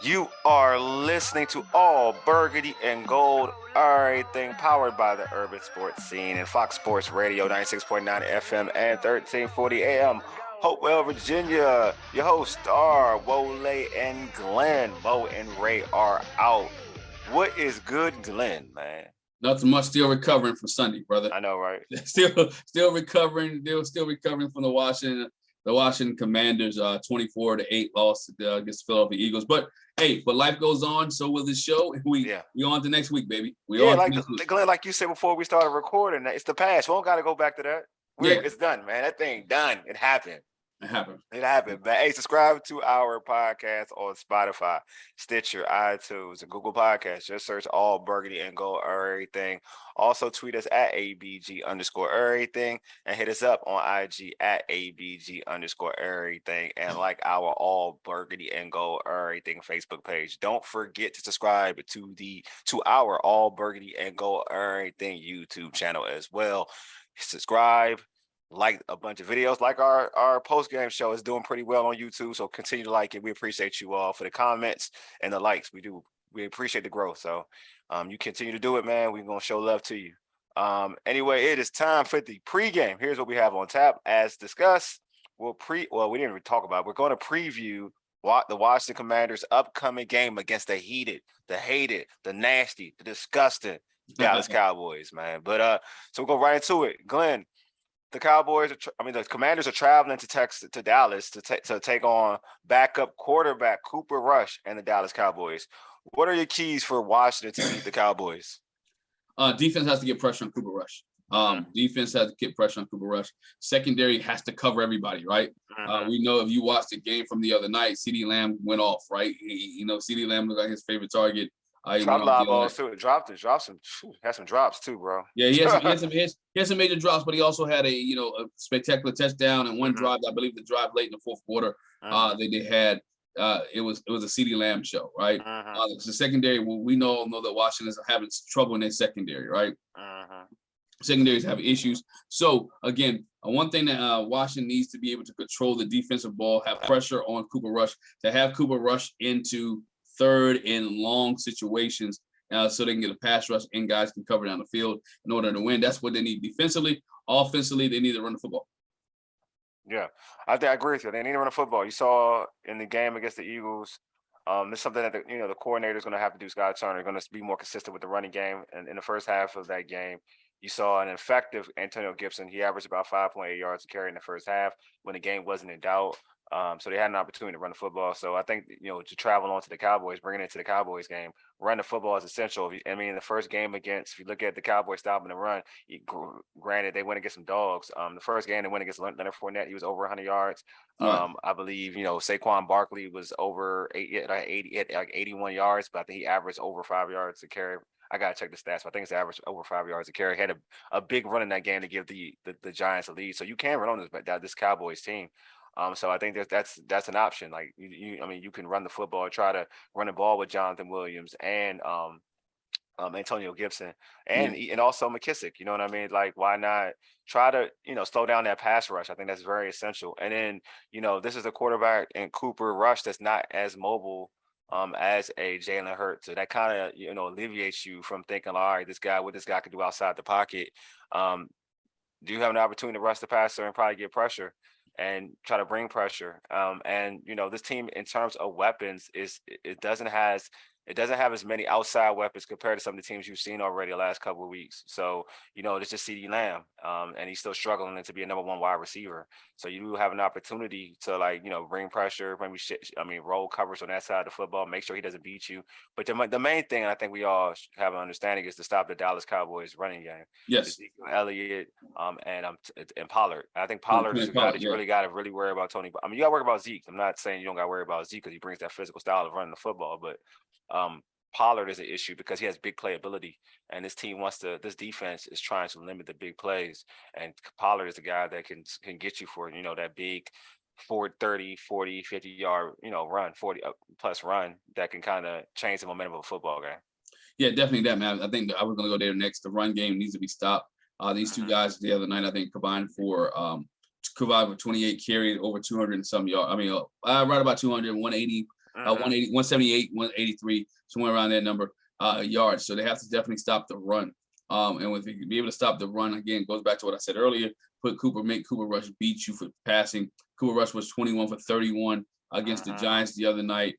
You are listening to All Burgundy and Gold, everything powered by the urban sports scene and Fox Sports Radio 96.9 FM and 1340 AM. Hopewell, Virginia. Your hosts are Wole and Glen. Mo and Ray are out. What is good, Glen, man? Nothing much. Still recovering from Sunday, brother. I know, right? still recovering. Still recovering from the Washington Commanders 24-8 loss against the Philadelphia Eagles. But hey, life goes on. So will this show. We on to next week, baby. Glenn, like you said before we started recording, it's the past. We don't got to go back to that. It's done, man. That thing done. It happened. It happened. But hey, subscribe to our podcast on Spotify, Stitcher, iTunes, and Google Podcasts. Just search All Burgundy and Gold Errrything. Also tweet us at ABG_Errrything and hit us up on IG at ABG_Errrything and like our All Burgundy and Gold Errrything Facebook page. Don't forget to subscribe to our All Burgundy and Gold Errrything YouTube channel as well. Subscribe. Like a bunch of videos, like our post-game show is doing pretty well on YouTube, so continue to like it. We appreciate you all for the comments and the likes. We appreciate the growth, so you continue to do it, man. We're gonna show love to you. Anyway, it is time for the pregame. Here's what we have on tap. As discussed, we didn't even talk about it. We're going to preview the Washington Commanders' upcoming game against the hated, the nasty, the disgusting Dallas Cowboys, man. But so we'll go right into it. Glenn, the Commanders are traveling to Dallas to take on backup quarterback Cooper Rush and the Dallas Cowboys. What are your keys for Washington to beat the Cowboys? Defense has to get pressure on Cooper Rush. Defense has to get pressure on Cooper Rush. Secondary has to cover everybody, right? We know if you watched the game from the other night, CeeDee Lamb went off, right? CeeDee Lamb looked like his favorite target. Dropped live balls too. Had some drops too, bro. Yeah, he had some major drops, but he also had a spectacular touchdown and one drive. I believe the drive late in the fourth quarter. They had it was a CeeDee Lamb show, right? The secondary, we know that Washington is having trouble in their secondary, right? Secondaries have issues. So again, one thing that Washington needs to be able to control the defensive ball, have pressure on Cooper Rush, to have Cooper Rush into third and long situations so they can get a pass rush and guys can cover down the field in order to win. That's what they need defensively. Offensively, they need to run the football. Yeah, I agree with you. They need to run the football. You saw in the game against the Eagles, it's something that the coordinator is going to have to do. Scott Turner going to be more consistent with the running game. And in the first half of that game, you saw an effective Antonio Gibson. He averaged about 5.8 yards a carry in the first half when the game wasn't in doubt. So they had an opportunity to run the football. So I think, to travel on to the Cowboys, bringing it to the Cowboys game, run the football is essential. In the first game if you look at the Cowboys stopping the run, granted, they went against some dogs. The first game they went against Leonard Fournette, he was over 100 yards. Right. I believe, Saquon Barkley was over 81 yards, but I think he averaged over 5 yards a carry. I got to check the stats, but I think it's average over 5 yards a carry. He had a big run in that game to give the Giants a lead. So you can run on this Cowboys team. So I think that's an option. Like you can run the football, try to run the ball with Jonathan Williams and Antonio Gibson and also McKissick. You know what I mean? Like, why not try to slow down that pass rush? I think that's very essential. And then this is a quarterback in Cooper Rush that's not as mobile as a Jalen Hurts. So that kind of alleviates you from thinking, all right, what this guy can do outside the pocket. Do you have an opportunity to rush the passer and probably get pressure and try to bring pressure? And this team in terms of weapons it doesn't have as many outside weapons compared to some of the teams you've seen already the last couple of weeks. So, it's just CeeDee Lamb, and he's still struggling to be a number one wide receiver. So you do have an opportunity to bring pressure, maybe roll coverage on that side of the football, make sure he doesn't beat you. But the main thing, I think we all have an understanding, is to stop the Dallas Cowboys running game. Yes. Ezekiel Elliott, and Pollard. I think Pollard is a guy that you really got to worry about. Tony. You got to worry about Zeke. I'm not saying you don't got to worry about Zeke because he brings that physical style of running the football, but Pollard is an issue because he has big playability, and this defense is trying to limit the big plays, and Pollard is the guy that can get you for that big 30, 40, 50 yard run, 40 plus run that can kind of change the momentum of a football game. Yeah, definitely that, man. I think I was going to go there next. The run game needs to be stopped. These two guys the other night, I think, combined for 28 carries, over 200 and some yards. Right about 200, 180 180, 178, 183, somewhere around that number yards. So they have to definitely stop the run. And if you be able to stop the run, again, goes back to what I said earlier, make Cooper Rush beat you for passing. Cooper Rush was 21 for 31 against the Giants the other night.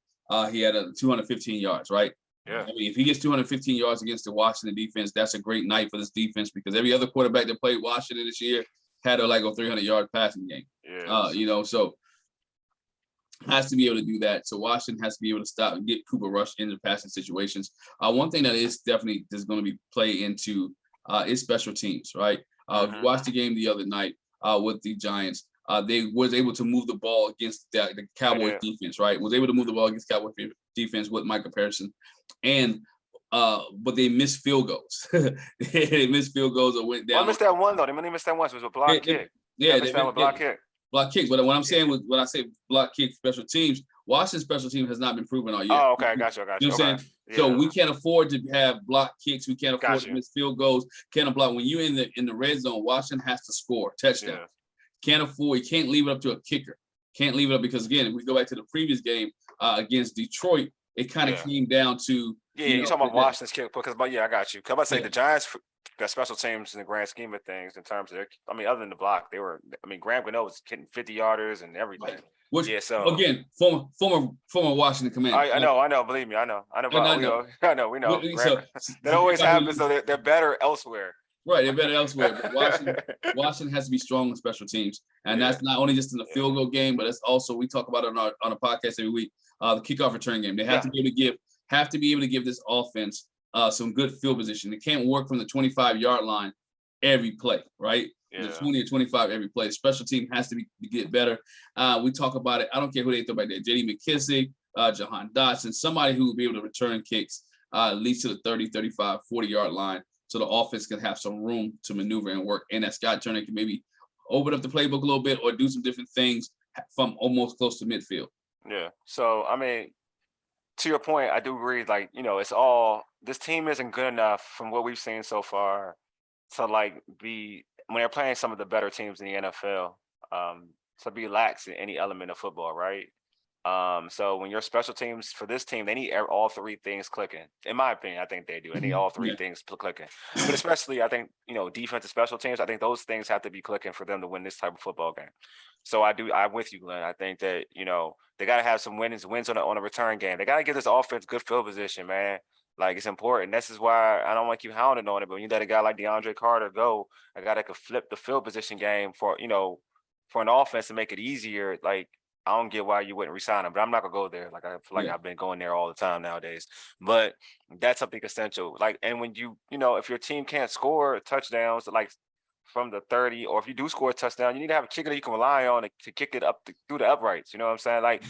He had 215 yards, right? Yeah. I mean, if he gets 215 yards against the Washington defense, that's a great night for this defense because every other quarterback that played Washington this year had a 300-yard passing game. Yeah. So has to be able to do that. So Washington has to be able to stop and get Cooper Rush into passing situations. One thing that is definitely is going to be play into is special teams, right? If you watched the game the other night with the Giants, they was able to move the ball against the Cowboys defense, right? Was able to move the ball against Cowboys defense with Micah Parsons, and but they missed field goals. They missed field goals or went down. Well, I missed that one though. They only missed that once. It was a block kick. Yeah, they missed that with block kick. Block kicks, but what I'm saying when I say block kick special teams, Washington's special team has not been proven all yet. Oh, okay, I got you. You know what I'm saying? Yeah. So we can't afford to have block kicks. We can't afford to miss field goals. Can't block when you're in the red zone. Washington has to score touchdown. Can't afford. You can't leave it up to a kicker. Can't leave it up because again, if we go back to the previous game against Detroit, it kind of came down to you're talking about Washington's kick because I got you. Cause I say the Giants got special teams in the grand scheme of things in terms of other than the block, they were. Graham Gano was getting 50-yarders and everything. Which, again, former Washington commander. I know. Believe me, I know. We know. That always happens. So they're better elsewhere. Right, they're better elsewhere. But Washington has to be strong in special teams, and that's not only just in the field goal game, but it's also we talk about it on a podcast every week. The kickoff return game. They have to be able to give this offense some good field position. It can't work from the 25-yard line every play, right? The 20 or 25 every play. The special team has to get better. We talk about it. I don't care who they throw back there. J.D. McKissick, Jahan Dotson, somebody who will be able to return kicks at least to the 30, 35, 40-yard line so the offense can have some room to maneuver and work. And that Scott Turner can maybe open up the playbook a little bit or do some different things from almost close to midfield. Yeah. So, to your point, I do agree. It's all this team isn't good enough from what we've seen so far to be when they're playing some of the better teams in the NFL to be lax in any element of football, right? So when your special teams for this team, they need all three things clicking. In my opinion, I think they do. They need all three things clicking. But especially, I think defensive special teams. I think those things have to be clicking for them to win this type of football game. So I'm with you, Glenn. I think that they got to have some wins on a return game. They got to give this offense good field position, man. It's important. This is why I don't want to keep hounding on it. But when you let a guy like DeAndre Carter go, a guy that could flip the field position game for an offense to make it easier. I don't get why you wouldn't resign him, but I'm not gonna go there. I feel like I've been going there all the time nowadays. But that's something essential. And when if your team can't score touchdowns, from the 30, or if you do score a touchdown, you need to have a kicker that you can rely on to kick it up through the uprights. You know what I'm saying?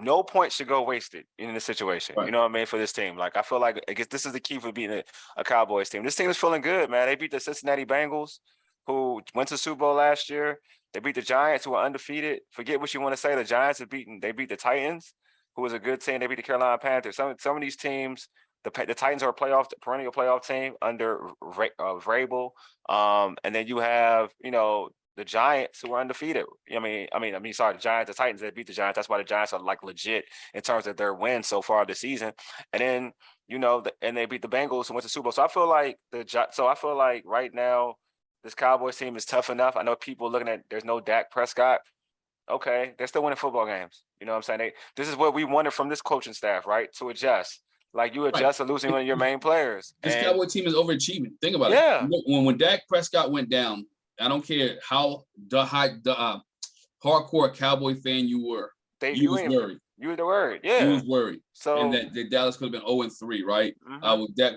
No point should go wasted in this situation. Right. You know what I mean? For this team, I feel like I guess this is the key for beating a Cowboys team. This team is feeling good, man. They beat the Cincinnati Bengals, who went to the Super Bowl last year. They beat the Giants, who are undefeated. Forget what you want to say. The Giants they beat the Titans, who was a good team. They beat the Carolina Panthers. Some of these teams. The Titans are a perennial playoff team under Vrabel. And then you have, the Giants who are undefeated. The Giants, the Titans, they beat the Giants. That's why the Giants are legit in terms of their wins so far this season. And then, and they beat the Bengals who went to Super Bowl. So I feel like right now this Cowboys team is tough enough. I know people looking at there's no Dak Prescott. Okay, they're still winning football games. You know what I'm saying? This is what we wanted from this coaching staff, right? To adjust. You adjust to losing one of your main players. This Cowboy team is overachieving. Think about it. When Dak Prescott went down, I don't care how hardcore Cowboy fan you were. You was worried. You were the worried. Yeah. You was worried. So and that Dallas could have been 0-3, right?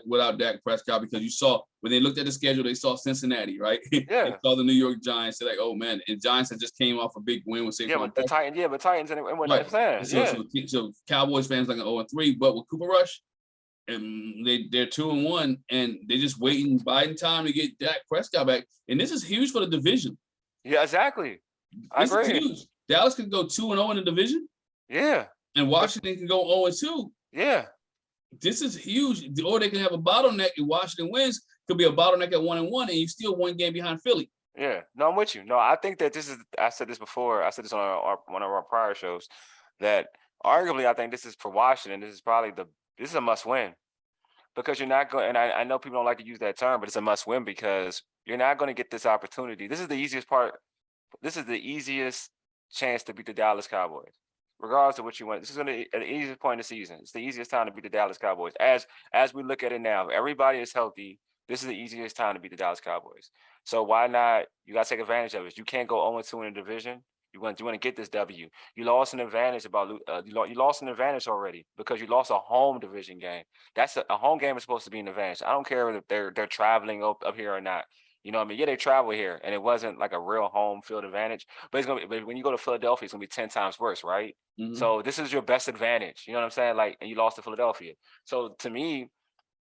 Without Dak Prescott, because you saw when they looked at the schedule, they saw Cincinnati, right? Yeah. They saw the New York Giants. They're oh man, and Giants had just came off a big win with Saquon. But Titans and what they're saying. So Cowboys fans 0-3, but with Cooper Rush, and they're 2-1, and they're just biding time to get Dak Prescott back. And this is huge for the division. Yeah, exactly. I agree. Is huge. Dallas could go 2-0 in the division. Yeah. And Washington can go 0-2. Yeah. This is huge. Or they can have a bottleneck if Washington wins. Could be a bottleneck at 1-1, and you still one game behind Philly. Yeah. No, I'm with you. No, I think that I said this before. I said this on one of our prior shows, that arguably, I think this is for Washington. This is a must win because you're not going. And I know people don't like to use that term, but it's a must win because you're not going to get this opportunity. This is the easiest part. This is the easiest chance to beat the Dallas Cowboys, regardless of what you want. This is going to be at the easiest point in the season. It's the easiest time to beat the Dallas Cowboys. As we look at it now, everybody is healthy. This is the easiest time to beat the Dallas Cowboys. So why not? You got to take advantage of it. You can't go 0-2 in the division. You want to get this W. You lost an advantage you lost an advantage already because you lost a home division game. That's a home game is supposed to be an advantage. I don't care if they're traveling up here or not. You know what I mean? Yeah, they travel here, and it wasn't like a real home field advantage. But it's gonna be when you go to Philadelphia, it's gonna be 10 times worse, right? Mhm. So this is your best advantage. You know what I'm saying? Like, and you lost to Philadelphia. So to me,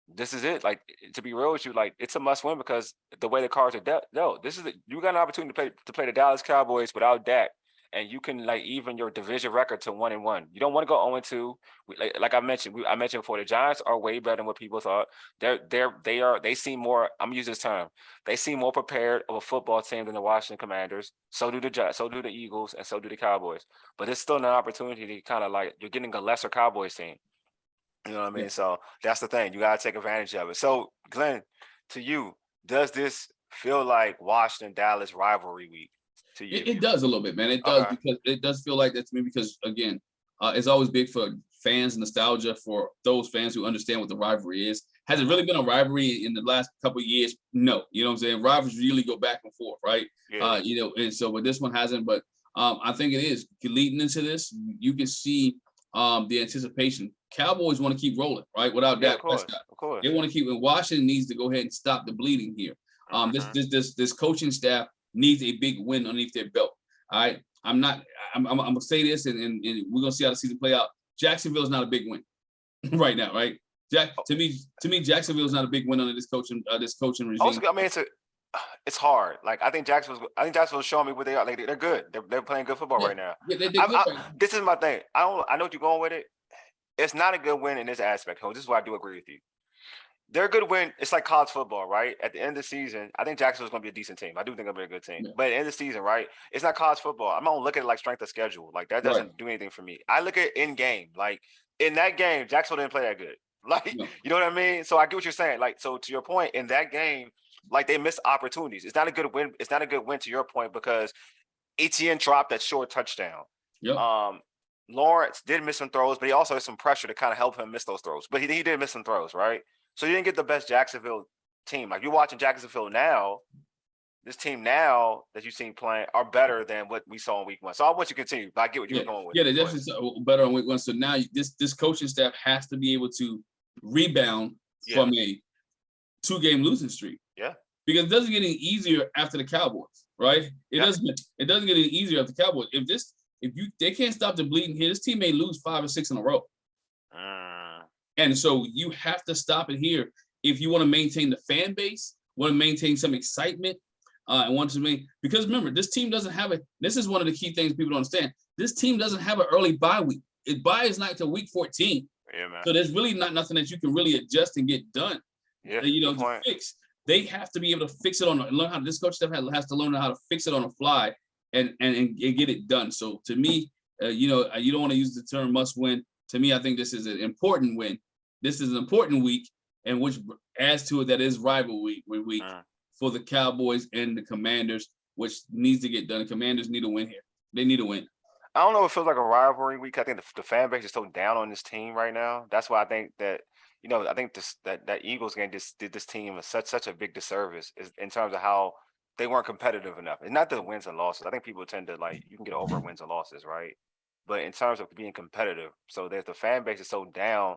this is it. Like, to be real with you, like, it's a must win because the way the cards are dealt. You got an opportunity to play the Dallas Cowboys without Dak, and you can like even your division record to 1-1. You don't want to go 0-2. Like I mentioned, before, the Giants are way better than what people thought. They seem more. I'm gonna use this term. They seem more prepared of a football team than the Washington Commanders. So do the Giants. So do the Eagles, and so do the Cowboys. But it's still an opportunity to kind of like you're getting a lesser Cowboys team. You know what I mean? Yeah. So that's the thing. You gotta take advantage of it. So, Glenn, to you, does this feel like Washington Dallas rivalry week to you? It does a little bit, man. It does because it does feel like that to me because again, it's always big for fans, nostalgia for those fans who understand what the rivalry is. Has it really been a rivalry in the last couple of years? No. You know what I'm saying? Rivalries really go back and forth, right? Yeah. And so but this one hasn't, but I think it is leading into this. You can see the anticipation. Cowboys want to keep rolling, right? Without Yeah, Dak Prescott. of course. They want to keep, and Washington needs to go ahead and stop the bleeding here. This coaching staff needs a big win underneath their belt. All right. I'm gonna say this and we're gonna see how the season play out. Jacksonville is not a big win right now, right? To me, Jacksonville is not a big win under this coaching regime. I mean, it's hard. Like I think Jacksonville's showing me what they are. Like they're good. They're playing good football right now. Yeah, they're good right now. This is my thing. I know what you're going with it. It's not a good win in this aspect. This is why I do agree with you. They're a good win. It's like college football, right? At the end of the season, I think Jacksonville's going to be a decent team. I do think they'll be a good team. Yeah. But at the end of the season, right? It's not college football. I'm going to look at it like strength of schedule. Like that doesn't do anything for me. I look at in game. Like in that game, Jacksonville didn't play that good. Like, you know what I mean? So I get what you're saying. Like, so to your point, in that game, like they missed opportunities. It's not a good win. It's not a good win to your point because Etienne dropped that short touchdown. Yep. Lawrence did miss some throws, but he also had some pressure to kind of help him miss those throws. But he did miss some throws, right? So you didn't get the best Jacksonville team. Like you're watching Jacksonville now, this team now that you've seen playing are better than what we saw in week 1. So I want you to continue. But I get what you're going with. Yeah, they're definitely better on week 1. So now this coaching staff has to be able to rebound from a 2-game losing streak. Yeah. Because it doesn't get any easier after the Cowboys, right? It doesn't get any easier after the Cowboys. If they can't stop the bleeding here, this team may lose 5 or 6 in a row. And so you have to stop it here if you want to maintain the fan base, want to maintain some excitement, and want to maintain, because remember, this team doesn't have this is one of the key things people don't understand. This team doesn't have an early bye week. It bye is not until week 14. Yeah, man. So there's really nothing that you can really adjust and get done. Yeah, to fix. They have to be able to fix it this coach staff has to learn how to fix it on the fly and get it done. So to me, you don't want to use the term must win. To me, I think this is an important win. This is an important week, and which adds to it that is rivalry week for the Cowboys and the Commanders, which needs to get done. The Commanders need a win here. They need a win. I don't know if it feels like a rivalry week. I think the fan base is so down on this team right now. That's why I think that, I think that Eagles game just did this team such a big disservice in terms of how they weren't competitive enough. And not the wins and losses. I think people tend to you can get over wins and losses, right? But in terms of being competitive, so that the fan base is so down,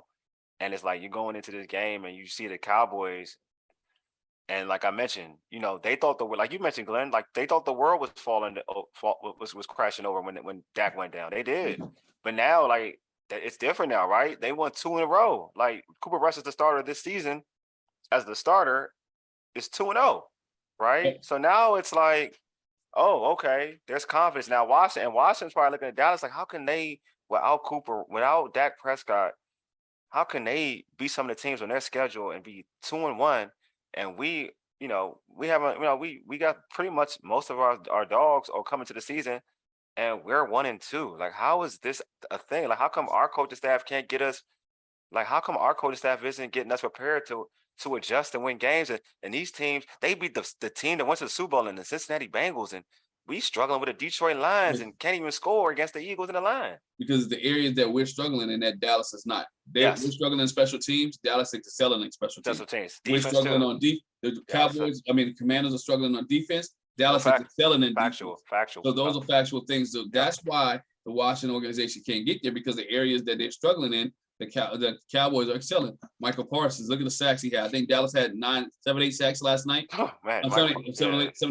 and it's like you're going into this game and you see the Cowboys, and like I mentioned, they thought like you mentioned, Glenn, like they thought the world was was crashing over when Dak went down. They did, but now it's different now, right? They won 2 in a row. Like Cooper Rush is the starter this season. As the starter, it's 2-0, right? So now it's like, oh, okay, there's confidence now. Washington's probably looking at Dallas like, how can they, without Dak Prescott, how can they beat some of the teams on their schedule and be 2-1? And we haven't, we got pretty much most of our dogs are coming to the season and we're 1-2. Like, how is this a thing? Like, how come our coaching staff can't get us? Like, how come our coaching staff isn't getting us prepared to adjust and win games? And these teams, they beat the team that went to the Super Bowl and the Cincinnati Bengals, and we struggling with the Detroit Lions and can't even score against the Eagles in the line. Because the areas that we're struggling in, that Dallas is not. We're Yes. struggling in special teams. Dallas is excelling in special teams. We're Defense struggling too. on defense. The Cowboys, the Commanders are struggling on defense. Dallas is excelling in defense. Factual. So those are factual things. So that's why the Washington organization can't get there, because the areas that they're struggling in, the Cowboys are excelling. Michael Parsons, look at the sacks he had. I think Dallas had 7, 8 sacks last night. Oh, man. 7,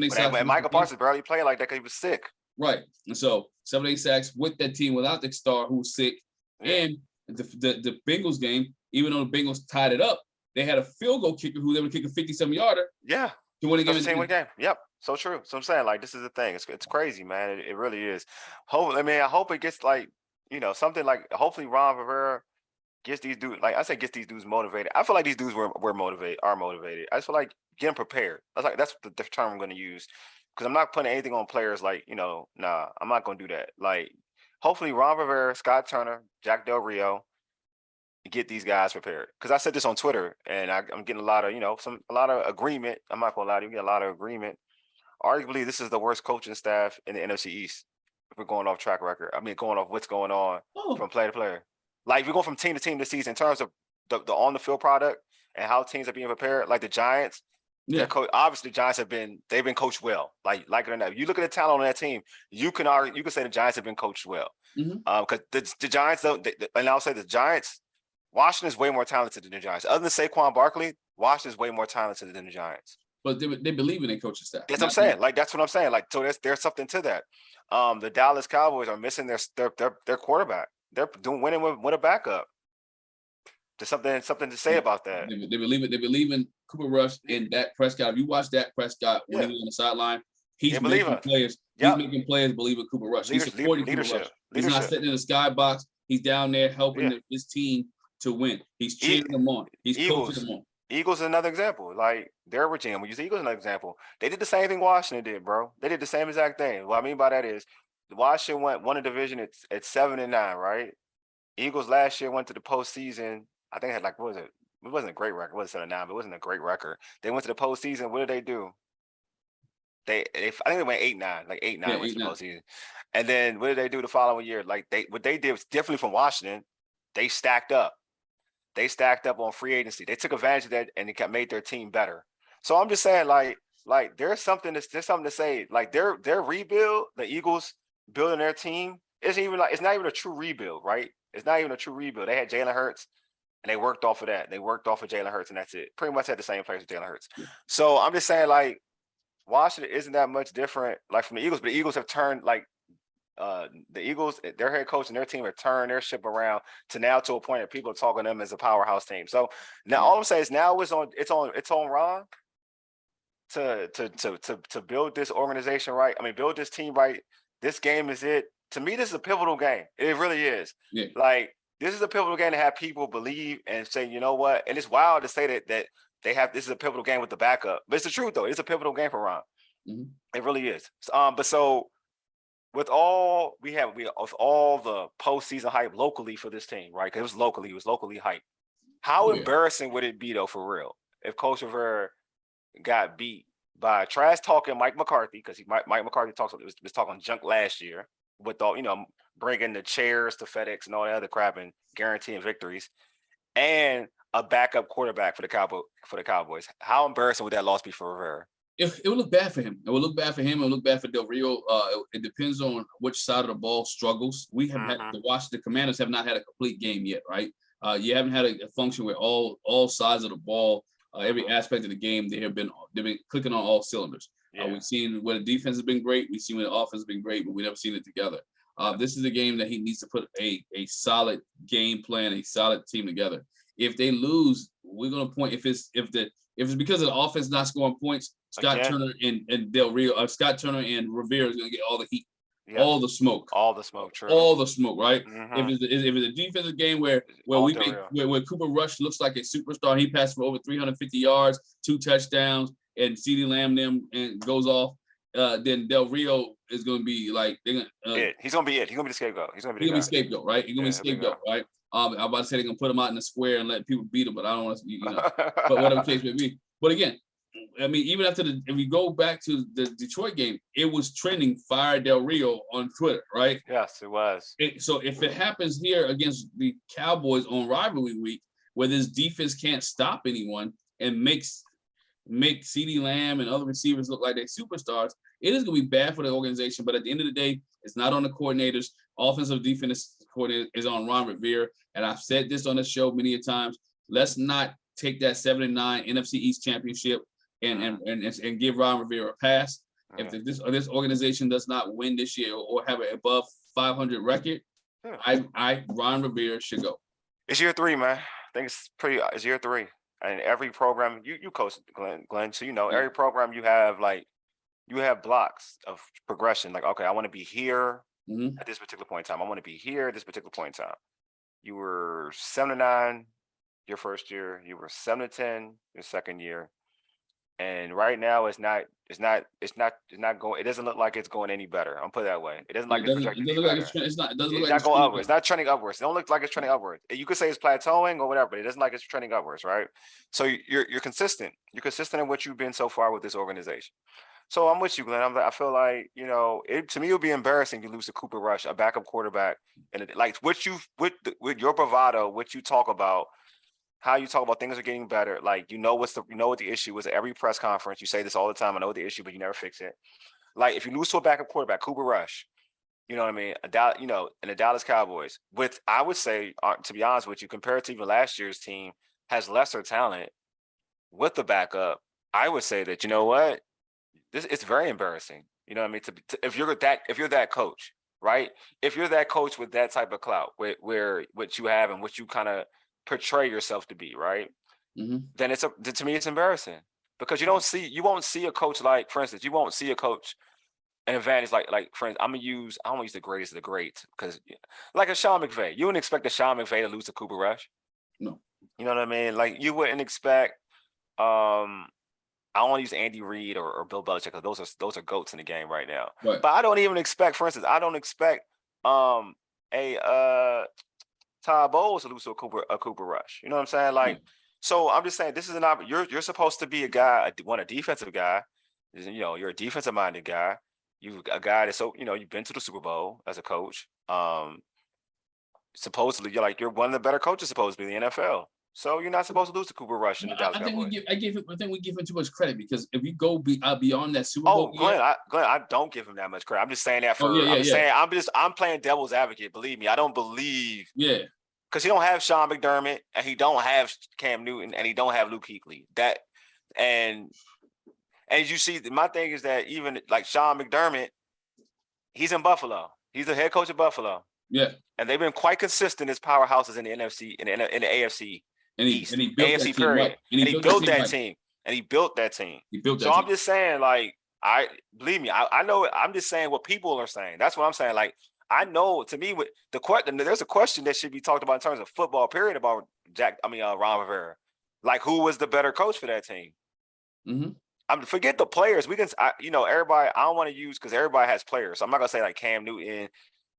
8 sacks. Michael Parsons barely played like that because he was sick. Right. And so 7, 8 sacks with that team without the star who's sick. And the Bengals game, even though the Bengals tied it up, they had a field goal kicker who they would kick a 57-yarder. Yeah. To win a game. Yep. So true. So I'm saying, like, this is the thing. It's crazy, man. It really is. I hope it gets like, something like, hopefully Ron Rivera gets these dudes, like I said, gets these dudes motivated. I feel like these dudes are motivated. I just feel like getting prepared. That's the term I'm going to use, because I'm not putting anything on players like, nah, I'm not going to do that. Like, hopefully Ron Rivera, Scott Turner, Jack Del Rio get these guys prepared. Because I said this on Twitter, and I'm getting a lot of agreement. I'm not going to lie to you, get a lot of agreement. Arguably, this is the worst coaching staff in the NFC East. If we're going off track record, going off what's going on from player to player. Like, we're going from team to team this season in terms of the on the field product and how teams are being prepared. Like the Giants, obviously the Giants they've been coached well. Like it or not, if you look at the talent on that team, you can say the Giants have been coached well. Because the Giants, and I'll say the Giants, Washington is way more talented than the Giants. Other than Saquon Barkley, Washington is way more talented than the Giants. But they believe in their coaching staff. That's what I'm saying. Like, that's what I'm saying. Like, so there's something to that. The Dallas Cowboys are missing their quarterback. They're winning with a backup. There's something to say about that. They believe in Cooper Rush and Dak Prescott. If you watch Dak Prescott when he was on the sideline, he's making players. He's making players believe in Cooper Rush. He's supporting Cooper Rush. He's not sitting in the skybox. He's down there helping his team to win. He's cheering them on. He's coaching them on. Eagles is another example. Like, their regime, we use the Eagles as another example. They did the same thing Washington did, bro. They did the same exact thing. What I mean by that is, Washington won a division at 7-9, right? Eagles last year went to the postseason. I think it had what was it? It wasn't a great record. It wasn't 7-9, but it wasn't a great record. They went to the postseason. What did they do? I think they went 8-9, like 8-9 went to the postseason. And then what did they do the following year? Like, what they did was differently from Washington. They stacked up. They stacked up on free agency. They took advantage of that and it made their team better. So I'm just saying, like there's something to say. Like, their rebuild, the Eagles building their team, it's not even a true rebuild, right? It's not even a true rebuild. They had Jalen Hurts and they worked off of that. They worked off of Jalen Hurts and that's it. Pretty much had the same players as Jalen Hurts. So I'm just saying, like, Washington isn't that much different, like, from the Eagles, but the Eagles have turned, like, the Eagles, their head coach and their team have turned their ship around to a point that people are talking to them as a powerhouse team. So now all I'm saying is now it's on Ron to build this organization right. Build this team right. This game is it. To me, this is a pivotal game. It really is. Yeah. Like, this is a pivotal game to have people believe and say, you know what? And it's wild to say that they have, this is a pivotal game with the backup, but it's the truth though. It's a pivotal game for Ron. It really is. But so, with all the postseason hype locally for this team, right? Because it was locally hyped. How embarrassing would it be though, for real, if Coach Rivera got beat by trash talking Mike McCarthy, because Mike McCarthy was talking junk last year with all, bringing the chairs to FedEx and all that other crap and guaranteeing victories, and a backup quarterback for the Cowboys. How embarrassing would that loss be for Rivera? It would look bad for him. It would look bad for him. It would look bad for Del Rio. It depends on which side of the ball struggles. We have had the Washington Commanders have not had a complete game yet, right? You haven't had a function where all sides of the ball, every aspect of the game, they've been clicking on all cylinders. We've seen where the defense has been great. We've seen where the offense has been great, but we've never seen it together. This is a game that he needs to put a solid game plan, a solid team together. If they lose, we're going to point. If it's because of the offense not scoring points, Scott Turner and Del Rio, Scott Turner and Rivera is going to get all the heat, all the smoke, true. All the smoke, right? If it's a defensive game where Cooper Rush looks like a superstar, he passed for over 350 yards, 2 touchdowns, and CeeDee Lamb and goes off. then Del Rio is going to be like they're gonna. He's going to be it. He's going to be the scapegoat. He's going to be the guy. Scapegoat, right? He's going to be scapegoat, right? I'm about to say they're going to put him out in the square and let people beat him, but I don't want to, but whatever case may be. But again, I mean, even after if we go back to the Detroit game, it was trending "Fire Del Rio" on Twitter, right? Yes, it was. So if it happens here against the Cowboys on rivalry week, where this defense can't stop anyone and make CeeDee Lamb and other receivers look like they're superstars, it is going to be bad for the organization. But at the end of the day, it's not on the coordinators. Offensive defense coordinator is on Ron Rivera, and I've said this on the show many a times. Let's not take that 7-9 NFC East championship and give Ron Rivera a pass. If this organization does not win this year or have an above 500 record, Ron Rivera should go. It's year 3, man. I think it's year 3. And every program you coach, Glenn, so every program you have blocks of progression. Like, okay, I want to be here at this particular point in time. I want to be here at this particular point in time. You were 7-9 your first year. You were 7-10 your second year. And right now it's not going. It doesn't look like it's going any better. I'm put it that way. It doesn't it's not going upwards. It's not trending upwards. It don't look like it's trending upwards. You could say it's plateauing or whatever, but it doesn't like it's trending upwards, right? So you're consistent. You're consistent in what you've been so far with this organization. So I'm with you, Glenn. I feel like to me it would be embarrassing to lose to Cooper Rush, a backup quarterback, and like with your bravado, what you talk about. How you talk about things are getting better, like what the issue is at every press conference. You say this all the time. I know the issue, but you never fix it. Like if you lose to a backup quarterback, Cooper Rush, you know what I mean? And the Dallas Cowboys, I would say, to be honest with you, compared to even last year's team, has lesser talent with the backup. I would say that it's very embarrassing. You know what I mean? If you're that coach, right? If you're that coach with that type of clout, where what you have and what you kind of portray yourself to be, right? Then to me it's embarrassing because you won't see a coach like, for instance, you won't see a coach an advantage like for instance, I don't want to use the greatest of the greats because like a Sean McVay, you wouldn't expect a Sean McVay to lose to Cooper Rush. No. You know what I mean? Like you wouldn't expect I don't want to use Andy Reid or Bill Belichick because those are goats in the game right now. Right. But I don't even expect, for instance, Todd Bowles to lose to a Cooper Rush. You know what I'm saying? Like, so I'm just saying this is an opportunity. You're supposed to be a guy, a defensive guy. You're a defensive minded guy. You a guy that's you've been to the Super Bowl as a coach. Supposedly you're one of the better coaches supposed to be in the NFL. So you're not supposed to lose to Cooper Rush in the Dallas Cowboys. I think we give him too much credit because if you go beyond that Super Bowl. Glenn, I don't give him that much credit. I'm just saying that I'm playing devil's advocate. Believe me, I don't believe. Yeah. Because he don't have Sean McDermott and he don't have Cam Newton and he don't have Luke Kuechly. And you see, my thing is that even like Sean McDermott, he's in Buffalo. He's the head coach of Buffalo. Yeah. And they've been quite consistent as powerhouses in the NFC, in the AFC. And he built AFC that period. team, right. And he built that team. And he built that team. So I'm just saying, like, believe me, I know. I'm just saying what people are saying. That's what I'm saying. Like, I know, to me, with the question, there's a question that should be talked about in terms of football period about Ron Rivera. Like, who was the better coach for that team? Forget the players. We can, everybody. I don't want to use because everybody has players. So I'm not gonna say like Cam Newton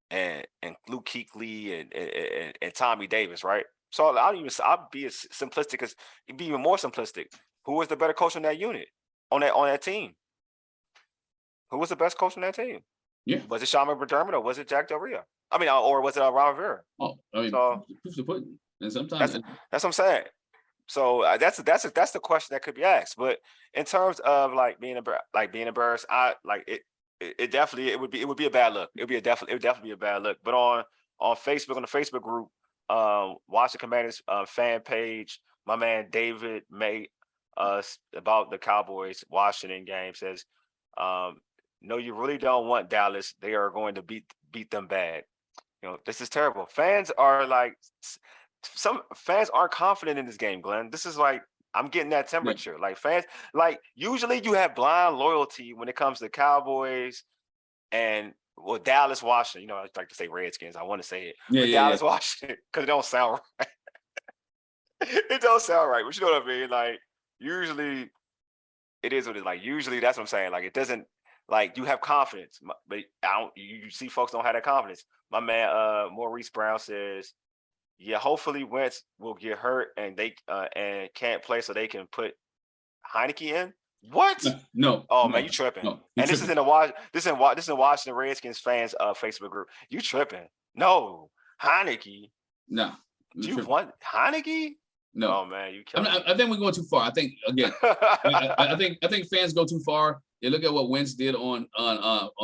and Luke Kuechly and Tommy Davis, right? So I'll be as simplistic as be even more simplistic. Who was the better coach on that unit on that team? Who was the best coach on that team? Yeah. Was it Sean McDermott or was it Jack Del Rio? Or was it Ron Rivera? Proof's the pudding. And sometimes that's what I'm saying. So that's the question that could be asked. But in terms of being embarrassed, it definitely would be a bad look. It would definitely be a bad look. But on Facebook, on the Facebook group, Washington Commanders fan page, my man David May about the Cowboys Washington game says, no, you really don't want Dallas. They are going to beat them bad. This is terrible. Some fans aren't confident in this game, Glenn. This is like, I'm getting that temperature. Right. Like fans, usually you have blind loyalty when it comes to Cowboys and Dallas, Washington. I like to say Redskins. I want to say it. Dallas, Washington, because it don't sound right. It don't sound right, but you know what I mean? Like, usually it is what it is. Like, usually that's what I'm saying. Like, it doesn't, like you have confidence, but I don't. You see, folks don't have that confidence. My man, Maurice Brown says, yeah, hopefully Wentz will get hurt and they and can't play, so they can put Heineke in. What? No. Oh man, you tripping? No, and this tripping. is in the this is in Washington Redskins fans Facebook group. You tripping? No, Heineke. No. Do you want Heineke? No. Oh man, you killing me. I think we're going too far. I think again. I think fans go too far. They look at what Wentz did on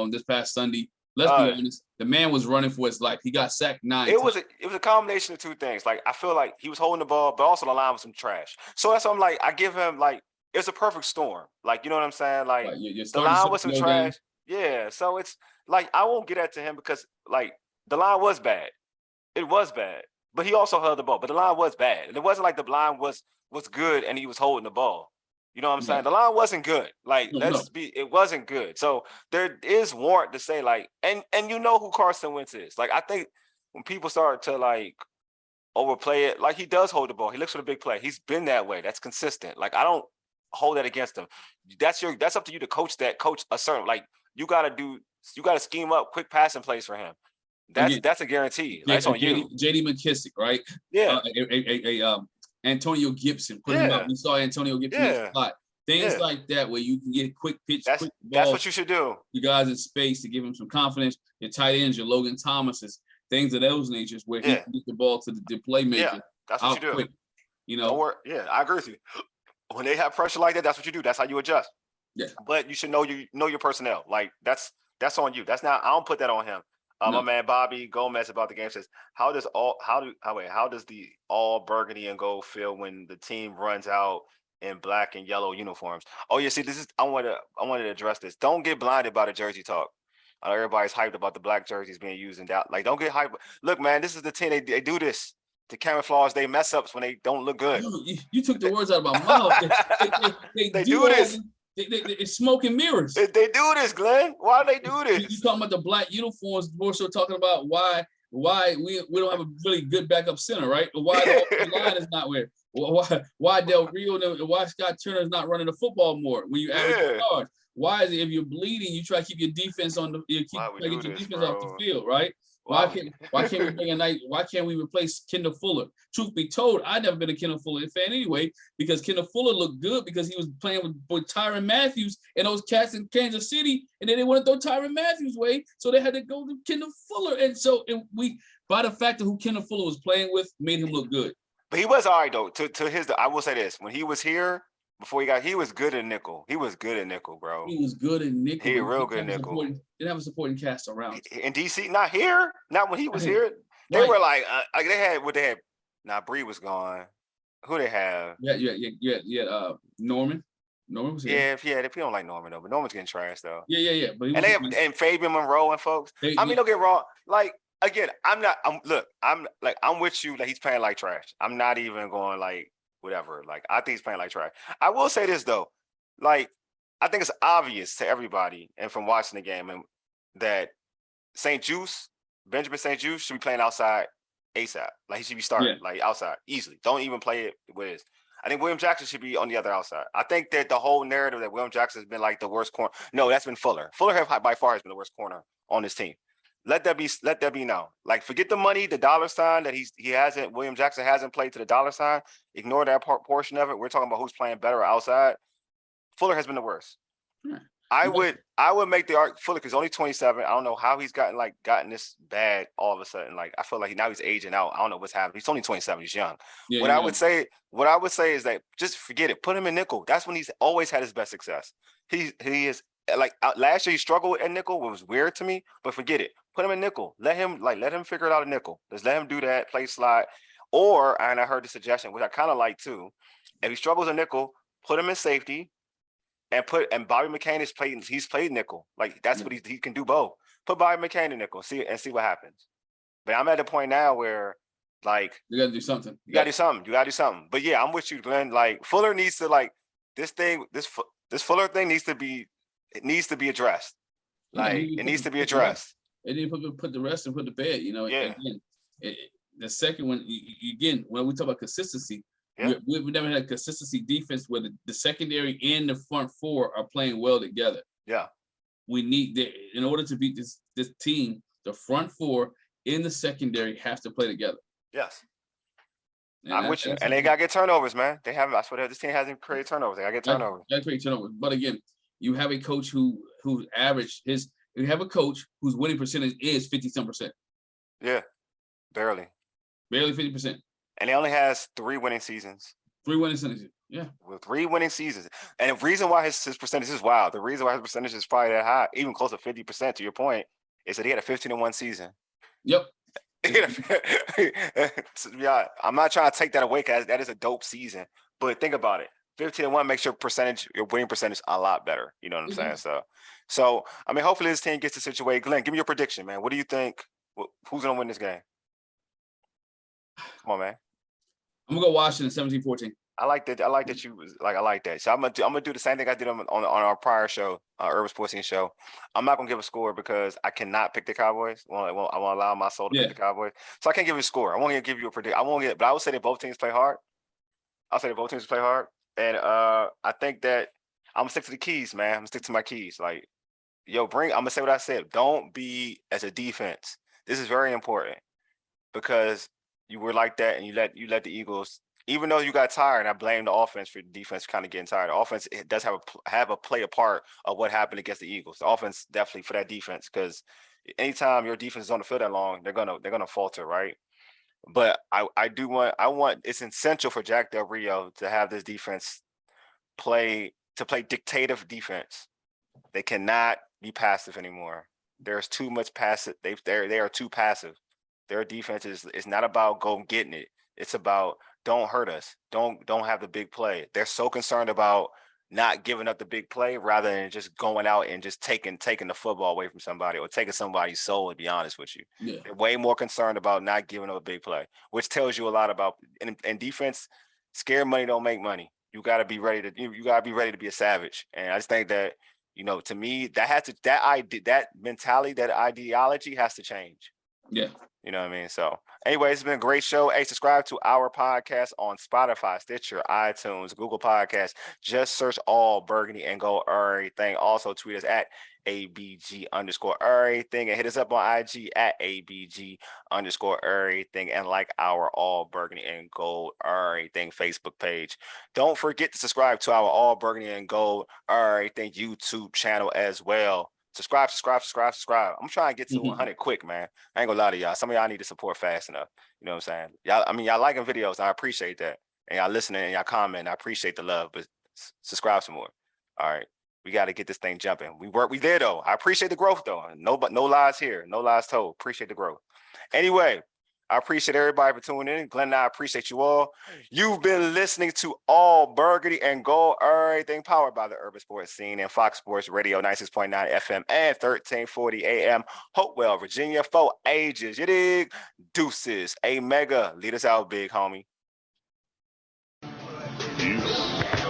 this past Sunday. Let's be honest. The man was running for his life. He got sacked 9 times. It was a combination of two things. Like I feel like he was holding the ball, but also the line was some trash. So that's what I'm like. I give him like it's a perfect storm. Like you know what I'm saying? Like the line was some trash. Yeah. So it's like I won't get that to him because like the line was bad. It was bad. But he also held the ball. But the line was bad. And it wasn't like the line was good and he was holding the ball. You know what I'm saying? The line wasn't good. Like, it wasn't good. So there is warrant to say, like, and you know who Carson Wentz is. Like, I think when people start to like overplay it, like he does hold the ball. He looks for the big play. He's been that way. That's consistent. Like, I don't hold that against him. That's up to you to coach a certain, like, you gotta scheme up quick passing plays for him. That's a guarantee. That's on you. JD McKissick, right? Yeah. Antonio Gibson, put him out. We saw Antonio Gibson in the spot. Things like that where you can get quick pitch, quick ball. That's what you should do. You guys in space to give him some confidence. Your tight ends, your Logan Thomases, things of those natures where he can get the ball to the playmaker. Yeah, that's what you do. Quick, you know. Don't worry. Yeah, I agree with you. When they have pressure like that, that's what you do. That's how you adjust. Yeah. But you should know your personnel. Like that's on you. That's not. I don't put that on him. My man Bobby Gomez about the game says, how does the all burgundy and gold feel when the team runs out in black and yellow uniforms? Oh yeah, see, I wanted to address this. Don't get blinded by the jersey talk. I know everybody's hyped about the black jerseys being used in that. Like, don't get hyped. Look, man, this is the team. They do this to camouflage they mess ups when they don't look good. You took the words out of my mouth. They do this. It's smoke and mirrors. They do this, Glenn. Why do they do this? You talking about the black uniforms, more so talking about why we don't have a really good backup center, right? Why the line is not where? Why Del Rio and why Scott Turner is not running the football more when you average yards? Why is it if you're bleeding, you try to keep your defense on the off the field, right? Why can't we bring a night? Why can't we replace Kendall Fuller? Truth be told, I've never been a Kendall Fuller fan anyway, because Kendall Fuller looked good because he was playing with Tyrann Mathieu and those cats in Kansas City, and then they want to throw Tyrann Mathieu way, so they had to go to Kendall Fuller. And we, by the fact of who Kendall Fuller was playing with, made him look good. But he was all right though. I will say this: when he was here. He was good at nickel. He was good at nickel, bro. He was good at nickel. He real good at nickel. Didn't have a supporting cast around. In DC, not here. Not when he was here. They were like they had what they had. Nah, Bree was gone. Who they have? Yeah. Norman. Norman was here. Yeah. If you don't like Norman though, but Norman's getting trashed though. Yeah. But and they have and Fabian Monroe and folks. Don't get wrong. Like again, I'm with you that he's playing like trash. I'm not even going like. Whatever, like I think he's playing like trash. I will say this though, like I think it's obvious to everybody and from watching the game and that Benjamin St. Juice should be playing outside ASAP. Like he should be starting like outside easily. Don't even play it with his. I think William Jackson should be on the other outside. I think that the whole narrative that William Jackson has been like the worst corner. No, that's been Fuller. Fuller by far has been the worst corner on this team. Let that be known. Like, forget the money, the dollar sign that William Jackson hasn't played to the dollar sign. Ignore that portion of it. We're talking about who's playing better outside. Fuller has been the worst. I would make the argument Fuller because only 27. I don't know how he's gotten this bad all of a sudden. Like, I feel like now he's aging out. I don't know what's happening. He's only 27. He's young. Yeah, what I would say is that just forget it. Put him in nickel. That's when he's always had his best success. He is. Like last year, he struggled at nickel. It was weird to me, but forget it. Put him in nickel. Let him figure it out at nickel. Just let him do that, play slide. And I heard the suggestion, which I kind of like too. If he struggles at nickel, put him in safety, and Bobby McCain he's played nickel. Like that's what he can do both. Put Bobby McCain in nickel, see what happens. But I'm at the point now where like you gotta do something. You gotta do something. But yeah, I'm with you, Glenn. Like Fuller needs to this Fuller thing needs to be. It needs to be addressed. Like it needs to be addressed. They need to put the rest and put the bed. You know. Yeah. Again, the second one again when we talk about consistency, we've never had consistency defense where the secondary and the front four are playing well together. Yeah. in order to beat this team, the front four in the secondary has to play together. Yes. I'm with you. And they got to get turnovers, man. They haven't. I swear this team hasn't created turnovers. They got to get turnovers. Got to create turnovers. But again, you have a coach who averaged you have a coach whose winning percentage is 50-some%. Yeah. Barely 50%. And he only has 3 winning seasons. 3 winning seasons. Yeah. With 3 winning seasons. And the reason why his percentage is wild, the reason why his percentage is probably that high, even close to 50% to your point, is that he had a 15-1 season. Yep. Yeah, I'm not trying to take that away because that is a dope season. But think about it. 15-1 makes your winning percentage a lot better. You know what I'm saying? So I mean, hopefully this team gets the situation. Glenn, give me your prediction, man. What do you think? Who's gonna win this game? Come on, man. I'm gonna go Washington 17-14. I like that. I like that you like. I like that. So I'm gonna do the same thing I did on our prior show, Urban Sports Team show. I'm not gonna give a score because I cannot pick the Cowboys. I won't allow my soul to pick the Cowboys. So I can't give you a score. I won't give you a prediction. but I would say that both teams play hard. I'll say that both teams play hard, and I think that I'm gonna stick to the keys, man. I'm gonna stick to my keys. Like, I'm gonna say what I said. Don't be as a defense. This is very important because you were like that, and you let the Eagles. Even though you got tired, and I blame the offense for the defense kind of getting tired. The offense does have a play a part of what happened against the Eagles. The offense definitely for that defense, because anytime your defense is on the field that long, they're gonna falter, right? But I want it's essential for Jack Del Rio to have this defense play dictative defense. They cannot be passive anymore. There's too much passive. They are too passive. Their defense is not about go getting it. It's about don't hurt us. Don't have the big play. They're so concerned about not giving up the big play rather than just going out and just taking the football away from somebody or taking somebody's soul, to be honest with you. Yeah. They're way more concerned about not giving up a big play, which tells you a lot about in defense, scared money don't make money. You gotta be ready to be a savage. And I just think that, to me, that mentality, that ideology has to change. Yeah. You know what I mean? So anyway, it's been a great show. Hey, subscribe to our podcast on Spotify, Stitcher, iTunes, Google Podcasts. Just search All Burgundy and go Errrything. Also tweet us at ABG_Errrything and hit us up on IG at ABG_Errrything and like our All Burgundy and Gold Errrything Facebook page. Don't forget to subscribe to our All Burgundy and Gold Errrything YouTube channel as well. Subscribe. I'm trying to get to 100 quick, man. I ain't gonna lie to y'all. Some of y'all need to support fast enough. You know what I'm saying? Y'all liking videos. I appreciate that. And y'all listening and y'all commenting. I appreciate the love, but subscribe some more. All right. We got to get this thing jumping. We there though. I appreciate the growth though. No lies here. No lies told. Appreciate the growth. Anyway, I appreciate everybody for tuning in. Glenn and I appreciate you all. You've been listening to All Burgundy and Gold Errrything, powered by the Urban Sports Scene and Fox Sports Radio 96.9 FM and 1340 AM. Hopewell, Virginia, for ages. You dig? Deuces. A mega. Lead us out, big homie. Peace.